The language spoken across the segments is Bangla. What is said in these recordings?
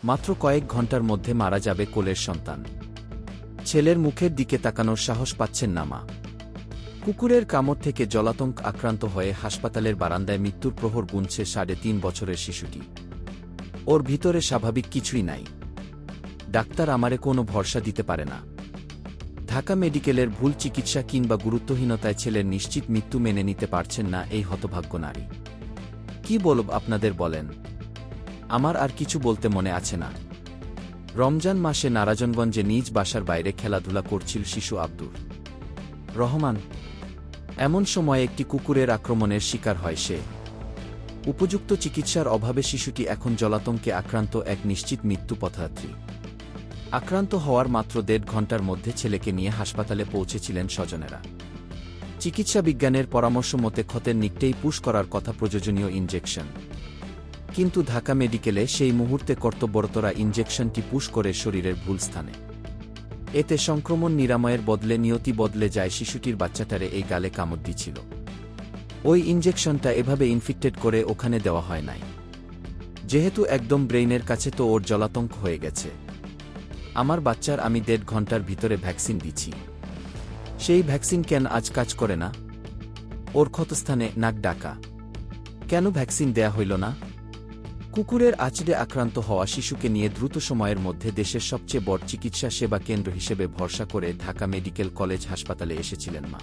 মাত্র কয়েক ঘন্টার মধ্যে মারা যাবে কোলের সন্তান। ছেলের মুখের দিকে তাকানোর সাহস পাচ্ছেন না মা। কুকুরের কামড় থেকে জলাতঙ্ক আক্রান্ত হয়ে হাসপাতালের বারান্দায় মৃত্যুর প্রহর গুনছে ৩.৫ বছরের শিশুটি। ওর ভিতরে স্বাভাবিক কিছুই নাই। ডাক্তার আমারে কোনো ভরসা দিতে পারে না। ঢাকা মেডিকেলের ভুল চিকিৎসা কিংবা গুরুত্বহীনতায় ছেলের নিশ্চিত মৃত্যু মেনে নিতে পারছেন না এই হতভাগ্য নারী। কি বলব আপনাদের বলেন? আমার আর কিছু বলতে মনে আছে না। রমজান মাসে নারায়ণগঞ্জে নিজ বাসার বাইরে খেলাধুলা করছিল শিশু আব্দুর রহমান। এমন সময় একটি কুকুরের আক্রমণের শিকার হয় সে। উপযুক্ত চিকিৎসার অভাবে শিশুটি এখন জলাতঙ্কে আক্রান্ত, এক নিশ্চিত মৃত্যু পথযাত্রী। আক্রান্ত হওয়ার মাত্র ১.৫ ঘণ্টার মধ্যে ছেলেকে নিয়ে হাসপাতালে পৌঁছেছিলেন স্বজনেরা। চিকিৎসা বিজ্ঞানের পরামর্শ মতে ক্ষতের নিকটেই পুশ করার কথা প্রয়োজনীয় ইনজেকশন, কিন্তু ঢাকা মেডিকেলে সেই মুহূর্তে কর্তব্যরতরা ইনজেকশনটি পুশ করে শরীরের ভুল স্থানে। এতে সংক্রমণ নিরাময়ের বদলে নিয়তি বদলে যায়। শিশুটির বাচ্চাটারে এই গালে কামড় দিছিল। ওই ইনজেকশনটা এভাবে ইনফেক্টেড করে ওখানে দেওয়া হয় নাই, যেহেতু একদম ব্রেইনের কাছে, তো ওর জলাতঙ্ক হয়ে গেছে। আমার বাচ্চার আমি ১.৫ ঘণ্টার ভিতরে ভ্যাকসিন দিচ্ছি, সেই ভ্যাকসিন কেন আজ কাজ করে না? ওর ক্ষতস্থানে নাক ডাকা, কেন ভ্যাকসিন দেয়া হইল না? কুকুরের আঁচড়ে আক্রান্ত হওয়া শিশুকে নিয়ে দ্রুত সময়ের মধ্যে দেশের সবচেয়ে বড় চিকিৎসা সেবা কেন্দ্র হিসেবে ভরসা করে ঢাকা মেডিকেল কলেজ হাসপাতালে এসেছিলেন মা।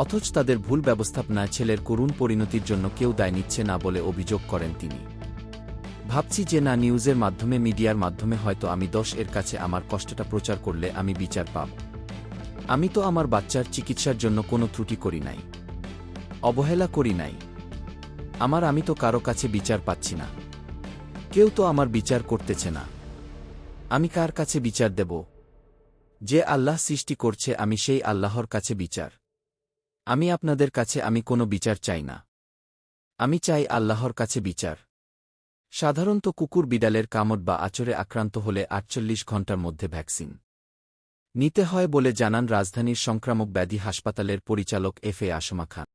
অথচ তাদের ভুল ব্যবস্থাপনায় ছেলের করুণ পরিণতির জন্য কেউ দায় নিচ্ছে না বলে অভিযোগ করেন তিনি। ভাবছি যে না, নিউজের মাধ্যমে, মিডিয়ার মাধ্যমে হয়তো আমি ১০ এর কাছে আমার কষ্টটা প্রচার করলে আমি বিচার পাব। আমি তো আমার বাচ্চার চিকিৎসার জন্য কোনো ত্রুটি করি নাই, অবহেলা করি নাই। আমি তো কারো কাছে বিচার পাচ্ছি না, কেউ তো আমার বিচার করতেছে না। আমি কার কাছে বিচার দেব? যে আল্লাহ সৃষ্টি করছে, আমি সেই আল্লাহর কাছে বিচার। আমি আপনাদের কাছে আমি কোনো বিচার চাই না, আমি চাই আল্লাহর কাছে বিচার। সাধারণত কুকুর বিড়ালের কামড় বা আঁচড়ে আক্রান্ত হলে ৪৮ ঘণ্টার মধ্যে ভ্যাকসিন নিতে হয় বলে জানান রাজধানীর সংক্রামক ব্যাধি হাসপাতালের পরিচালক FA আসমা খান।